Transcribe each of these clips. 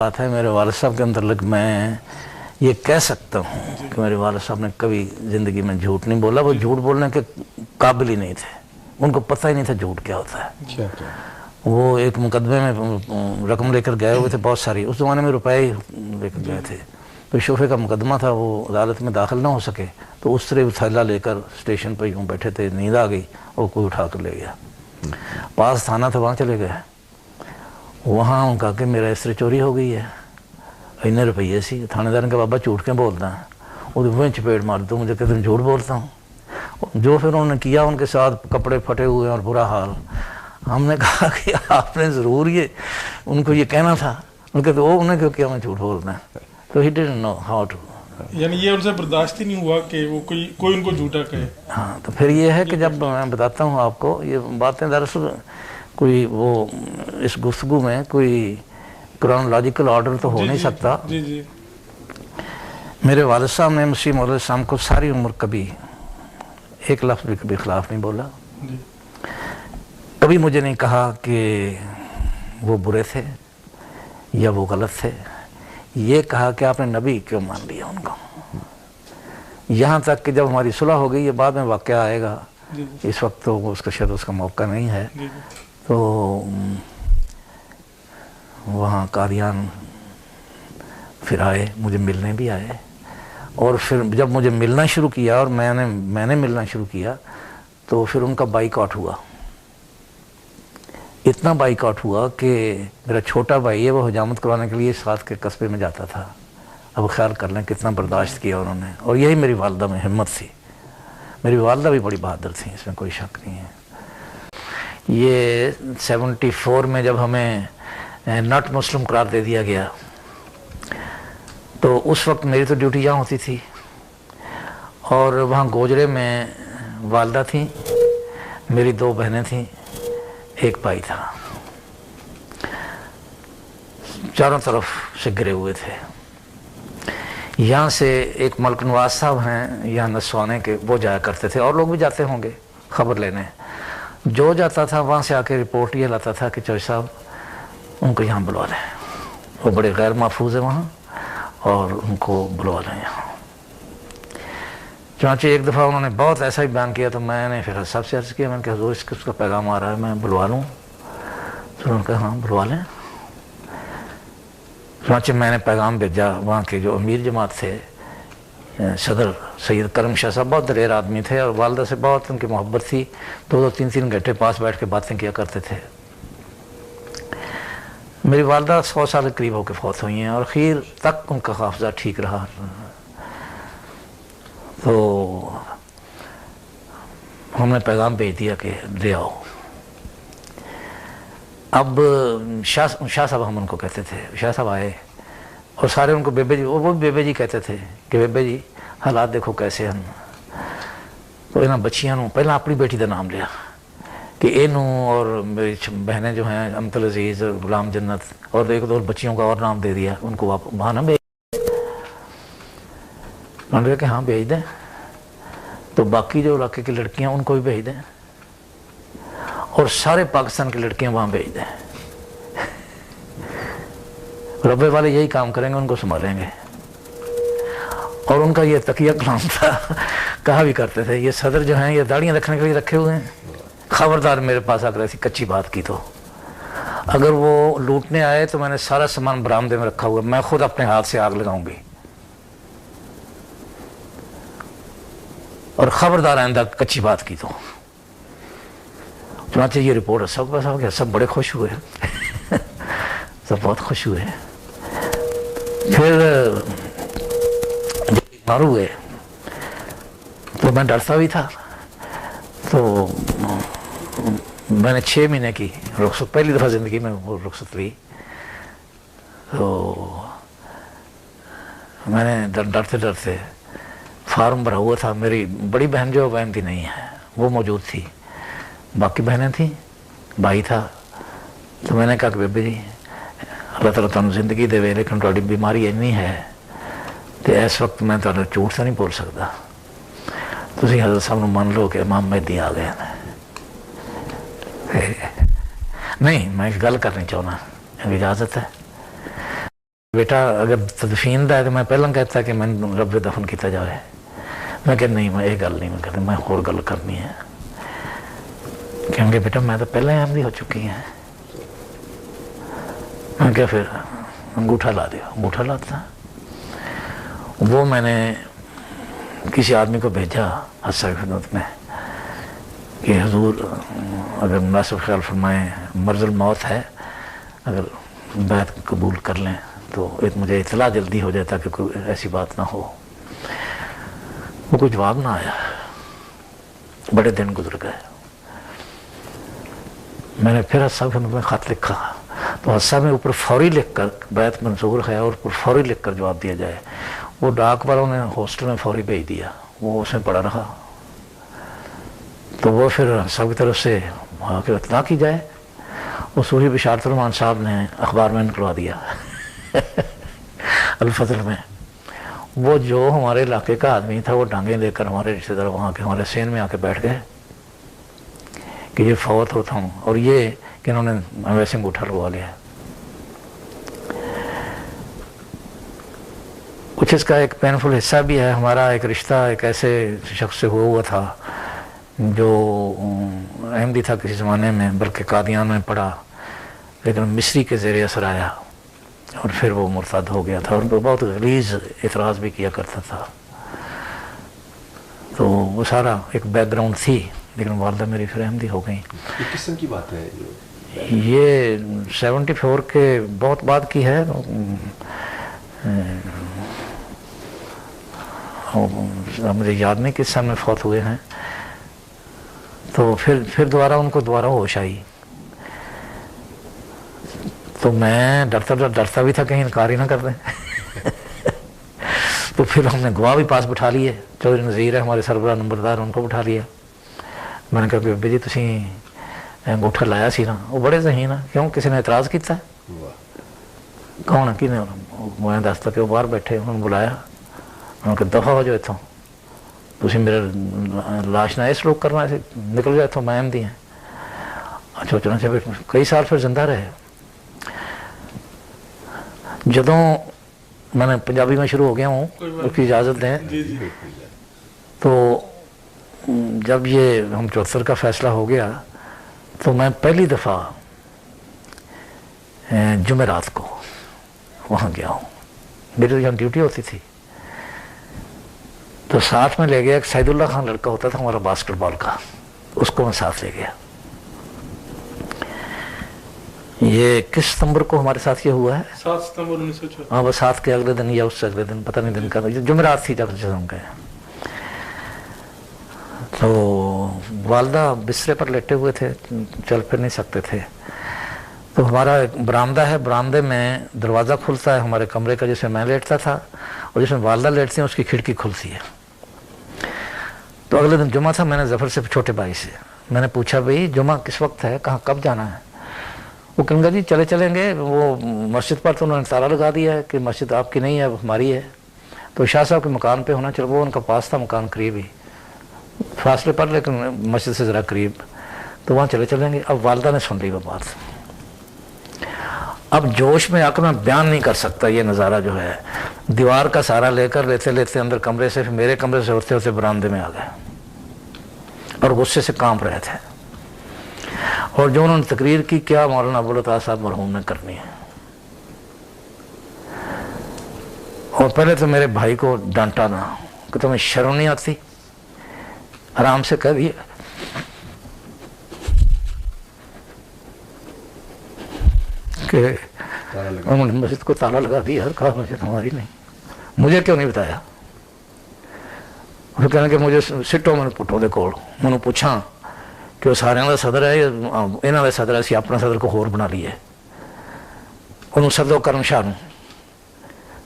बात है मेरे वालिद साहब के अंतर्गत मैं ये कह सकता हूँ कि मेरे वालिद साहब ने कभी ज़िंदगी में झूठ नहीं बोला। वो झूठ बोलने के काबिल ही नहीं थे, उनको पता ही नहीं था झूठ क्या होता है। वो एक मुकदमे में रकम लेकर गए हुए थे बहुत सारी, उस ज़माने में रुपए ही लेकर गए थे। तो शोफे का मुकदमा था, वो अदालत में दाखिल ना हो सके तो उस तरह थैला लेकर स्टेशन पर यूँ बैठे थे, नींद आ गई और कोई उठा कर ले गया। पास थाना था, वहाँ चले गए। वहाँ उनका कि मेरा इस तरह चोरी हो गई है, इतने रुपये सी। थानेदार ने कहा बाबा झूठ क्यों बोलता है? वो वहीं चपेट मार दो मुझे, कहते झूठ बोलता हूँ। जो फिर उन्होंने किया, उनके साथ कपड़े फटे हुए और बुरा हाल। हमने कहा कि आपने ज़रूर ये उनको ये कहना था। उनके तो वो उन्हें क्यों किया मैं झूठ बोलना है, तो he didn't know how to. यानी ये उनसे बर्दाश्त ही नहीं हुआ कि वो कोई उनको झूठा कहे। हाँ, तो फिर ये है कि जब मैं बताता हूँ आपको ये बातें, दरअसल कोई वो इस गुफ्तगू में कोई क्रोनोलॉजिकल ऑर्डर तो हो नहीं सकता। जी जी। मेरे वालिद साहब ने मसीह मौलवी इस्लाम को सारी उम्र कभी एक लफ्ज़ भी कभी खिलाफ नहीं बोला। कभी मुझे नहीं कहा कि वो बुरे थे या वो गलत थे। ये कहा कि आपने नबी क्यों मान लिया उनको। यहाँ तक कि जब हमारी सुलह हो गई, ये बाद में वाक़या आएगा, इस वक्त तो उसका शायद उसका मौका नहीं है। तो वहाँ कादियान फिर आए, मुझे मिलने भी आए। और फिर जब मुझे मिलना शुरू किया और मैंने मिलना शुरू किया तो फिर उनका बाइकआउट हुआ। इतना बाइकआउट हुआ कि मेरा छोटा भाई है, वो हजामत करवाने के लिए साथ के कस्बे में जाता था। अब ख्याल कर लें कितना बर्दाश्त किया उन्होंने। और यही मेरी वालदा में हिम्मत थी। मेरी वालदा भी बड़ी बहादुर थी, इसमें कोई शक नहीं है। ये 74 में जब हमें नॉट मुस्लिम करार दे दिया गया तो उस वक्त मेरी तो ड्यूटी यहाँ होती थी और वहाँ गोजरे में वालदा थी, मेरी 2 बहनें थीं, एक भाई था। चारों तरफ से गिरे हुए थे। यहाँ से एक मलक नवाज साहब हैं यहाँ नसवाने के, वो जाया करते थे और लोग भी जाते होंगे खबर लेने। जो जाता था वहाँ से आके रिपोर्ट ये लाता था कि चौधरी साहब उनको यहाँ बुलवा लें, वो बड़े गैर महफूज है वहाँ और उनको बुलवा लें यहाँ। चुनांचे एक दफ़ा उन्होंने बहुत ऐसा ही बयान किया तो मैंने फिर साहब से अर्ज़ किया, मैंने कहा हज़ूर इसका पैगाम आ रहा है, मैं बुलवा लूँ? तो उन्होंने कहा हाँ बुलवा लें। चुनांचे मैंने पैगाम भेजा। वहाँ के जो अमीर जमात थे, सदर सैयद करम शाह साहब बहुत दलेर आदमी थे और वालदा से बहुत उनकी मोहब्बत थी। 2-2 3-3 घंटे पास बैठ के बातें किया करते थे। मेरी वालदा 100 साल के करीब होकर फौत हुई हैं और खीर तक उनका हाफजा ठीक रहा। तो हमने पैगाम भेज दिया कि ले आओ। अब शाह साहब हम उनको कहते थे। शाह साहब आए और सारे उनको बेबे जी, वो भी बेबे जी कहते थे कि बेबे जी हालात देखो कैसे हैं। तो इन्होंने बच्चियां पहले अपनी बेटी का नाम लिया कि इनू, और मेरी बहनें जो हैं अमतल अजीज़, गुलाम जन्नत, और 1-2 बच्चियों का और नाम दे दिया उनको। आप वहाँ ना भेज, उन्होंने कहा कि हाँ भेज दें। तो बाकी जो इलाके की लड़कियाँ उनको भी भेज दें और सारे पाकिस्तान की लड़कियाँ वहाँ भेज दें। रब्बे वाले यही काम करेंगे, उनको संभालेंगे। और उनका ये तकिया कलाम था, कहा भी करते थे ये सदर जो हैं ये दाढ़ियाँ रखने के लिए रखे हुए हैं, खबरदार मेरे पास आकर ऐसी कच्ची बात की तो अगर वो लूटने आए तो मैंने सारा सामान बरामदे में रखा हुआ, मैं खुद अपने हाथ से आग लगाऊंगी। और खबरदार आइंदा कच्ची बात की तो। चुनांचे ये रिपोर्ट सब पास हो गया, सब बड़े खुश हुए सब बहुत खुश हुए। फिर जब बीमार हुए तो मैं डरता भी था। तो मैंने 6 महीने की रुखसत, पहली दफ़ा ज़िंदगी में वो रुखसत ली। तो मैंने डरते डरते फार्म भरा हुआ था। मेरी बड़ी बहन जो बहन थी नहीं है, वो मौजूद थी, बाकी बहनें थी, भाई था। तो मैंने कहा कि बेबी जी अल्लाह ताला तुहानू ज़िंदगी देवे, लेकिन तुहाडी बीमारी इन्नी है तो इस वक्त मैं तुहानू झूठ तो नहीं बोल सकता। तुसीं हज़रत साहब नू मान लो कि इमाम मेहदी आ गए हैं। नहीं, मैं एक गल करनी चाहना, इजाज़त है? बेटा अगर तदफीन दा है तो मैं पहला कहता कि मैं रब दफन किया जाए। मैं कह नहीं, मैं ये गल नहीं मैं कहता, मैं होर गल करनी है। कहेंगे बेटा मैं तो पहले ही अहमदी हो चुकी हैं। मैं क्या फिर अंगूठा ला दिया, अंगूठा लाता। वो मैंने किसी आदमी को भेजा हस्सा की खिदमत में कि हुजूर अगर मुनासिब ख्याल फरमाएँ, मर्ज़ुल मौत है, अगर बैत कबूल कर लें तो मुझे इतला जल्दी हो जाए ताकि कोई ऐसी बात ना हो। वो कोई जवाब ना आया, बड़े दिन गुजर गए। मैंने फिर हस्सा की खिदमत में ख़त लिखा तो हस्सा में ऊपर फौरी लिख कर बैत मंजूर है और ऊपर फौरी लिख कर जवाब दिया जाए। वो डाक वालों ने हॉस्टल में फौरी भेज दिया, वो उसमें पड़ा रहा। तो वो फिर सब की तरफ से वहाँ के इत्तला की जाए। वो सूरी बिशारत रहमान साहब ने अखबार में निकलवा दिया अल-फज़ल में। वो जो हमारे इलाके का आदमी था वो टांगे लेकर हमारे रिश्तेदार वहाँ के हमारे सेन में आके बैठ गए कि ये फौत होता हूँ, और ये कि इन्होंने वैसे अंगूठा लगवा लिया। कुछ इसका एक पेनफुल हिस्सा भी है। हमारा एक रिश्ता एक ऐसे शख्स से हुआ था जो अहमदी था किसी ज़माने में, बल्कि कादियान में पढ़ा, लेकिन मिस्री के ज़ेर असर आया और फिर वो मुर्तद हो गया था और बहुत गलीज़ एतराज़ भी किया करता था। तो वो सारा एक बैकग्राउंड थी, लेकिन वालदा मेरी फिर अहमदी हो गई। ये किस सन की बात है? ये 74 के बहुत बाद की है। मुझे याद नहीं किस सन में फौत हुए हैं। तो फिर दोबारा उनको दोबारा होश आई। तो मैं डरता भी था कहीं इनकार ही ना कर दें तो फिर हमने गवाह भी पास बिठा लिए, चौधरी नज़ीर है हमारे सरबराह नंबरदार, उनको बिठा लिया। मैंने कहा बेबे जी तुसी अंगूठा लाया सी ना? वो बड़े ज़हीन ना, क्यों किसी ने एतराज़ किया? कौन कि मैं दसता कि वो बाहर बैठे, उन्होंने बुलाया, उन्होंने कहा दफ़ा हो जाओ इतों, तुसी मेरे लाश ना इस लोग करना, ऐसे निकल जाए इतों, मैं अहमदी हैं। अच्छा चलना चाहिए। कई साल फिर जिंदा रहे। जदों मैंने पंजाबी में शुरू हो गया हूँ, उसकी इजाज़त दें। तो जब ये हम 74 का फ़ैसला हो गया तो मैं पहली दफ़ा जुमेरात को वहाँ गया हूँ। मेरी तो यहाँ ड्यूटी होती थी, तो साथ में ले गया। एक सैदुल्ला खान लड़का होता था हमारा बास्केटबॉल का, उसको मैं साथ ले गया। ये किस सितंबर को हमारे साथ ये हुआ है? 7 सितंबर 1974। हाँ, बस 7 के अगले दिन या उससे अगले दिन, पता नहीं दिन का, जुमेरात थी जब हम गए। तो वालदा बिस्तर पर लेटे हुए थे, चल फिर नहीं सकते थे। तो हमारा एक बरामदा है, बरामदे में दरवाज़ा खुलता है हमारे कमरे का, जिसमें मैं लेटता था, और जिसमें वालदा लेटती हैं उसकी खिड़की खुलती है। तो अगले दिन जुमा था। मैंने जफ़र से छोटे भाई से मैंने पूछा भाई जुमा किस वक्त है, कहाँ कब जाना है? वो कहेंगे जी चलेंगे। वो मस्जिद पर तो उन्होंने ताला लगा दिया है कि मस्जिद आपकी नहीं है, हमारी है। तो शाह साहब के मकान पे होना, चलो वो उनका पास था मकान, करीब ही फासले पर, लेकिन मस्जिद से ज़रा करीब। तो वहाँ चलेंगे। अब वालदा ने सुन ली वो बात। अब जोश में आकर मैं बयान नहीं कर सकता ये नज़ारा जो है। दीवार का सहारा लेते अंदर कमरे से, फिर मेरे कमरे से होते होते बरामदे में आ गए और गुस्से से कांप रहे थे। और जो उन्होंने तकरीर की, क्या मौलाना अब्दुल अता साहब मरहूम ने करनी है। और पहले तो मेरे भाई को डांटा ना कि तुम्हें शर्म नहीं आती, आराम से कह दिए कि उन्होंने मस्जिद को ताला लगा दिया। कहा मस्जिद हमारी नहीं। मुझे क्यों नहीं बताया? फिर कहना कि मुझे सिटो मैंने पुटो दे कोल, मैंने पूछा कि वो सारे का सदर है, इन्हों का सदर है, असी अपना सदर को होर बना लिए। उन्होंने सदो करम शाह नूं।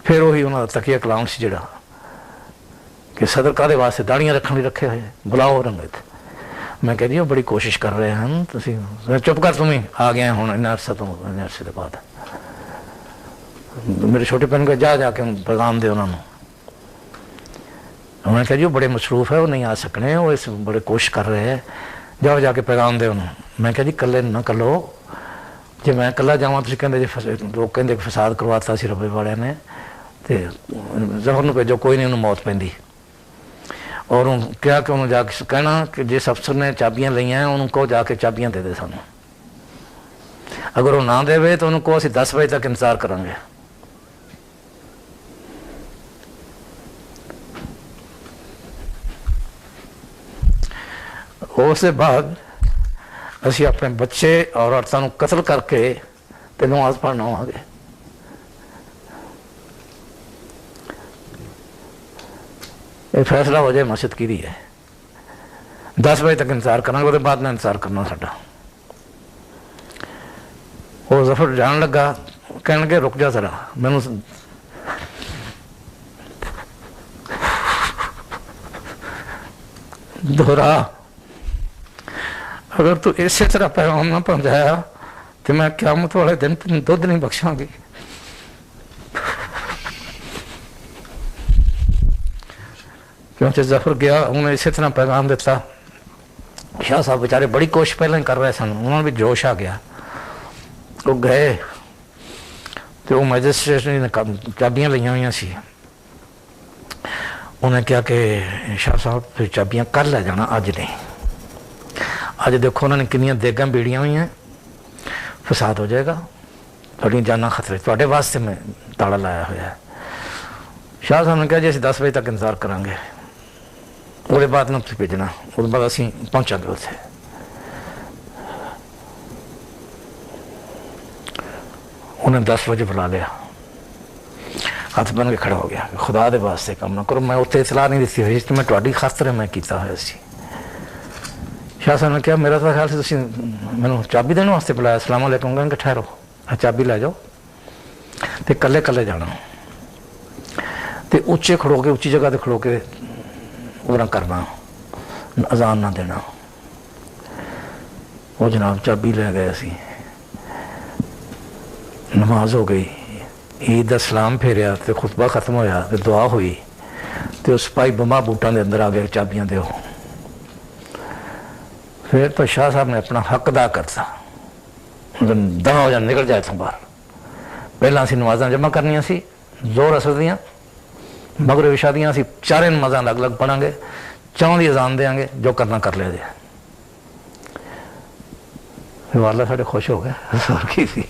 फिर वही उन्होंने तकिया कलाम से जड़ा कि सदर कादे वास्ते दाड़ियाँ रखने लिए रखे हुए, बुलाओ रंगत। मैं कह रही हूँ बड़ी कोशिश कर रहे हैं तुम, चुप कर, तुम ही आ गए हूँ इन्ना अरसा, तुम इन्ने अरसे के बाद। मेरे छोटे भैन को जाके पैगाम दे उन्होंने। उन्होंने कहा जी वो बड़े मसरूफ है, वो नहीं आ सकने, वो इस बड़े कोशिश कर रहे हैं, जाओ जाके पैगाम दे उन्होंने। मैं कहा जी कल्ले ना कलो, ਜੇ ਮੈਂ ਇਕੱਲਾ ਜਾਵਾਂ ਤੁਸੀਂ ਕਹਿੰਦੇ ਜੇ ਲੋਕ ਕਹਿੰਦੇ ਕਿ ਫਸਾਦ ਕਰਵਾਤਾ ਸੀ ਰੱਬੇ ਵਾਲਿਆਂ ਨੇ, ਤੇ ਜ਼ਫਰ ਨੂੰ ਭੇਜੋ, ਕੋਈ ਨਹੀਂ ਉਹਨੂੰ ਮੌਤ ਪੈਂਦੀ। ਔਰ ਉਹਨੂੰ ਕਿਹਾ ਕਿ ਉਹਨੂੰ ਜਾ ਕੇ ਕਹਿਣਾ ਕਿ ਜਿਸ ਅਫਸਰ ਨੇ ਚਾਬੀਆਂ ਲਈਆਂ ਉਹਨੂੰ ਕਹੋ ਜਾ ਕੇ ਚਾਬੀਆਂ ਦੇ ਦੇ ਸਾਨੂੰ। ਅਗਰ ਉਹ ਨਾ ਦੇਵੇ ਤਾਂ ਉਹਨੂੰ ਕਹੋ ਅਸੀਂ 10 ਵਜੇ ਤੱਕ ਇੰਤਜ਼ਾਰ ਕਰਾਂਗੇ। ਉਸ ਦੇ ਬਾਅਦ ਅਸੀਂ ਆਪਣੇ ਬੱਚੇ ਔਰ ਔਰਤਾਂ ਨੂੰ ਕਤਲ ਕਰਕੇ ਤੇ ਨਮਾਜ਼ ਪੜ੍ਹਨ ਆਵਾਂਗੇ। ਇਹ ਫੈਸਲਾ ਹੋ ਜਾਏ ਮਸਜਿਦ ਕਿਹਦੀ ਹੈ। 10 ਵਜੇ ਤੱਕ ਇੰਤਜ਼ਾਰ ਕਰਾਂਗੇ, ਉਹਦੇ ਬਾਅਦ ਨਾਲ ਇੰਤਜ਼ਾਰ ਕਰਨਾ ਸਾਡਾ। ਉਹ ਜ਼ਫਰ ਜਾਣ ਲੱਗਾ, ਕਹਿਣਗੇ ਰੁਕ ਜਾ ਜ਼ਰਾ, ਮੈਨੂੰ दोहरा, अगर तू इस तरह पैगाम ना पहुंचाया तो मैं क़यामत वाले दिन तेन दुध नहीं बख्शांगी। क्योंकि जफर गया, उन्हें इस तरह पैगाम दिता। शाह साहब बेचारे बड़ी कोशिश पहले ही कर रहे सन, उन्होंने भी जोश आ गया। वो गए तो वो मैजिस्ट्रेट ने चाबियां लिया हुई सी। उन्हें कहा कि शाह साहब फिर चाबियां कल ले जाना, अज नहीं। अज देखो उन्होंने किनिया देगां बीड़ियां हुई हैं, फसाद हो जाएगा, थोड़ी जाना खतरे, थोड़े वास्ते मैं ताला लाया हुआ है। शाह साहब ने कहा जी असीं 10 बजे तक इंतजार करांगे, उसके बाद ना तुसीं भेजना, उसके बाद असीं पहुंचांगे उत्थे। उन्हें 10 बजे बुला लिया, हथ बन के खड़ा हो गया, खुदा दे वास्ते काम ना करो, मैं उत्थे इतला नहीं दी हुई, मैं तुहाडी खातर मैं कीता होया सी। शाह साहब ने कहा मेरा तो ख्याल से तुसीं मैनूं चाबी देने वास्ते बुलाया। अस्सलाम वालेकुम, कहंगे ठहरो, चाबी लै जाओ, तो कल्ले कल्ले जाना, तो उच्चे खड़ो के उच्ची जगह ते खड़ो के उधर करना, अजान ना देना। वो जनाब चाबी ले गए, असीं नमाज हो गई, ईद का सलाम फेरिया, तो खुतबा खत्म होया, तो दुआ हुई, तो सिपाही बमा बूटां दे अंदर आ गए, चाबियां दो। फिर तो शाह साहब ने अपना हक अदा करता, दम हो जा निकल जाए इथों बाहर। पहला असीं नमाज़ां जमा करनियां सी, जोर असर दियां, मगरिब इशा दियां, असीं चारे नमाज़ां अलग अलग पढ़ांगे, चौं दी अजान देंगे, जो करना कर लिया जे। वाला साढ़े खुश हो गए, की सी।